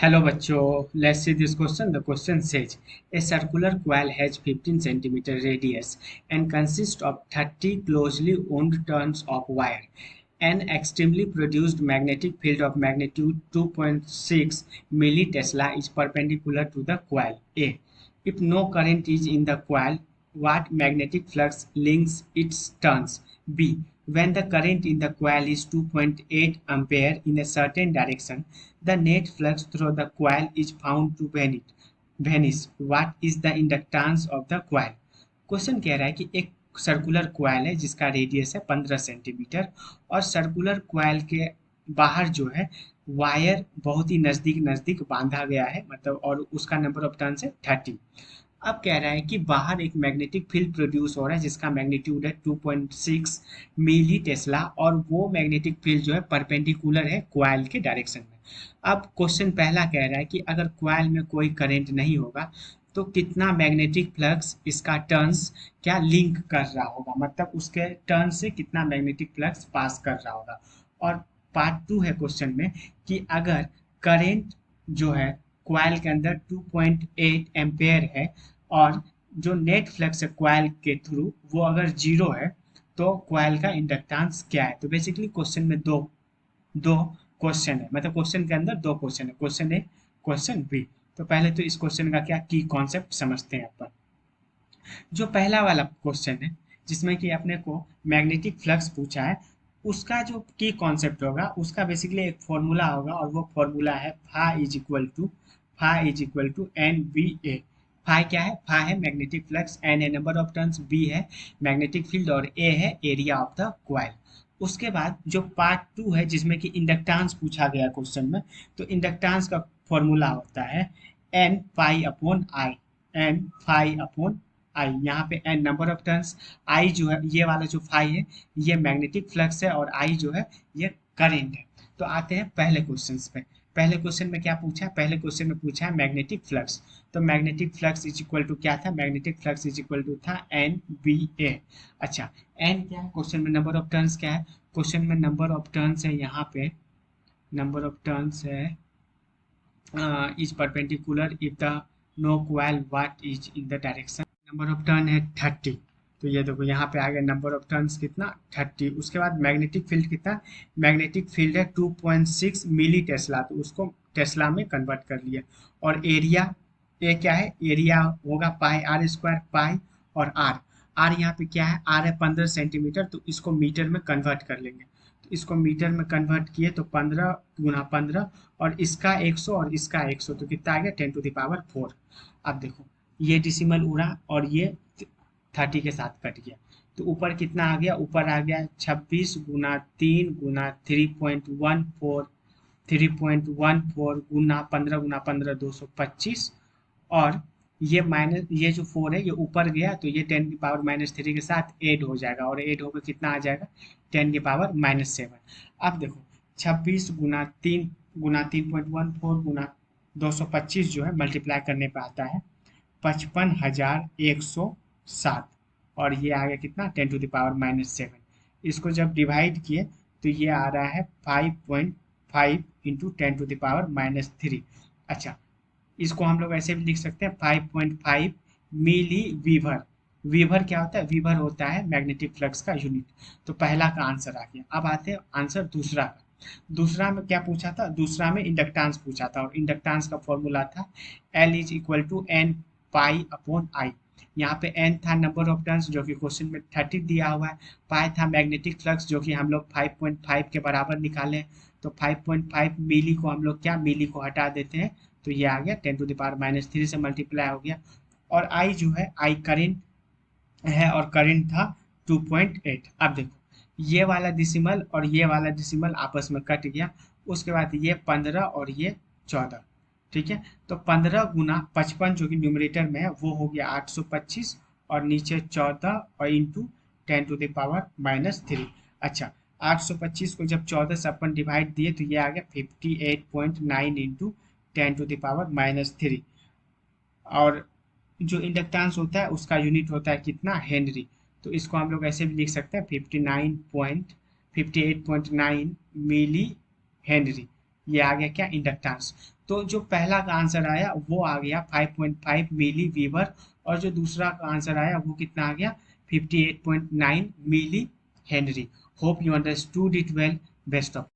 Hello bachcho, let's see this question. The question says a circular coil has 15 centimeter radius and consists of 30 closely wound turns of wire. An extremely produced magnetic field of magnitude 2.6 millitesla is perpendicular to the coil A. If no current is in the coil, what magnetic flux links its turns? B. When the current in the coil is 2.8 ampere in a certain direction, the net flux through the coil is found to vanish. What is the inductance of the coil? Question कह रहा है कि एक circular coil है जिसका radius है 15 centimetre और circular coil के बाहर जो है वायर बहुत ही नज़दीक नज़दीक बांधा गया है मतलब और उसका नंबर ऑफ टर्न्स है 30। अब कह रहा है कि बाहर एक मैग्नेटिक फील्ड प्रोड्यूस हो रहा है जिसका मैग्नीट्यूड है 2.6 मिली टेस्ला और वो मैग्नेटिक फील्ड जो है परपेंडिकुलर है क्वाइल के डायरेक्शन में। अब क्वेश्चन पहला कह रहा है कि अगर क्वाइल में कोई करंट नहीं होगा तो कितना मैग्नेटिक फ्लक्स इसका टर्न्स क्या लिंक कर रहा होगा मतलब उसके टर्न से कितना मैग्नेटिक फ्लक्स पास कर रहा होगा। और पार्ट टू है क्वेश्चन में कि अगर करंट जो है क्वाइल के अंदर 2.8 एम्पेयर है और जो नेट फ्लक्स है क्वाइल के थ्रू वो अगर जीरो है तो क्वाइल का इंडक्टेंस क्या है। तो बेसिकली क्वेश्चन में दो दो क्वेश्चन है मतलब क्वेश्चन के अंदर दो क्वेश्चन है, क्वेश्चन ए क्वेश्चन बी। तो पहले तो इस क्वेश्चन का क्या की कॉन्सेप्ट समझते हैं अपन। जो पहला वाला क्वेश्चन है जिसमें कि अपने को मैग्नेटिक फ्लक्स पूछा है उसका जो की कॉन्सेप्ट होगा उसका बेसिकली एक फॉर्मूला होगा और वो फॉर्मूला है phi is equal to N B A. Phi क्या है? फा है मैग्नेटिक फ्लक्स, एन है नंबर ऑफ टर्न्स, बी है मैग्नेटिक फील्ड और ए है एरिया ऑफ द क्वाइल। उसके बाद जो पार्ट टू है जिसमें कि इंडक्टेंस पूछा गया क्वेश्चन में, तो इंडक्टेंस का फॉर्मूला होता है N phi upon I. N phi upon I, यहाँ पे N number of turns, I जो है ये वाला जो फाई है ये मैग्नेटिक फ्लक्स है और आई जो है ये करंट है। तो आते हैं पहले क्वेश्चन पे। पहले क्वेश्चन में क्या पूछा है? पहले क्वेश्चन में पूछा है मैग्नेटिक फ्लक्स। तो magnetic flux is equal to क्या था? Magnetic flux is equal to था एन बी ए। अच्छा, एन क्या है? क्वेश्चन में नंबर ऑफ टर्न्स क्या है? क्वेश्चन में नंबर ऑफ टर्न्स है, यहाँ पे नंबर ऑफ टर्न्स है is perpendicular if the no coil what is in the direction. Number of turn है 30। तो ये देखो यहाँ पे आ गया नंबर ऑफ टर्न्स कितना 30। उसके बाद मैग्नेटिक फील्ड कितना? मैग्नेटिक फील्ड है 2.6 मिली टेस्ला, तो उसको टेस्ला में कन्वर्ट कर लिया। और एरिया ए क्या है? एरिया होगा पाई आर स्क्वायर, पाई और आर। आर यहाँ पे क्या है? आर है 15 सेंटीमीटर, तो इसको मीटर में कन्वर्ट कर लेंगे। तो इसको मीटर में कन्वर्ट किए तो 15 गुना 15 और इसका 100 और इसका 100, तो कितना आ गया 10⁴। अब देखो ये डिसिमल उड़ा और ये 30 के साथ कट गया, तो ऊपर कितना आ गया? ऊपर आ गया 26 गुना 3 गुना 3.14, 3.14 गुना 225। और ये माइनस, ये जो 4 है ये ऊपर गया तो ये 10⁻³ के साथ ऐड हो जाएगा और ऐड होकर कितना आ जाएगा 10⁻⁷। अब देखो 26 गुना 3 गुना 3.14 गुना 225 जो है मल्टीप्लाई करने पे आता है 55,107 और ये आ गया कितना 10⁻⁷। इसको जब डिवाइड किए तो ये आ रहा है 5.5 इंटू 10⁻⁻3। अच्छा, इसको हम लोग ऐसे भी लिख सकते हैं 5.5 मिली वीवर। वीवर क्या होता है? वीवर होता है मैग्नेटिक फ्लक्स का यूनिट। तो पहला का आंसर आ गया। अब आते हैं आंसर दूसरा का। दूसरा में क्या पूछा था? दूसरा में इंडक्टेंस पूछा था और इंडक्टेंस का फॉर्मूला था L is equal to N phi upon I. यहाँ पे एन था नंबर ऑफ टर्न्स जो कि क्वेश्चन में 30 दिया हुआ है, पाई था मैग्नेटिक फ्लक्स जो कि हम लोग 5.5 के बराबर निकाले, तो 5.5 मिली को हम लोग क्या मिली को हटा देते हैं तो ये आ गया 10⁻³ से मल्टीप्लाई हो गया। और आई जो है आई करंट है और करंट था 2.8। अब देखो ये वाला डिसिमल और ये वाला डिसिमल आपस में कट गया। उसके बाद ये 15 और ये 14, ठीक है। तो 15 गुना 55 जो कि न्यूमरेटर में है वो हो गया 825 और नीचे 14 और इंटू 10⁻⁻3। अच्छा, 825 को जब 14 से अपन डिवाइड दिए तो ये आ गया 58.9 इंटू 10⁻⁻3। और जो इंडक्टेंस होता है उसका यूनिट होता है कितना? हेनरी। तो इसको हम लोग ऐसे भी लिख सकते हैं 58.9 मिली हेनरी। ये आ गया क्या, इंडक्टेंस। तो जो पहला का आंसर आया वो आ गया 5.5 मिली वीवर, और जो दूसरा का आंसर आया वो कितना आ गया, 58.9 millihenry. Hope you understood it well. Best of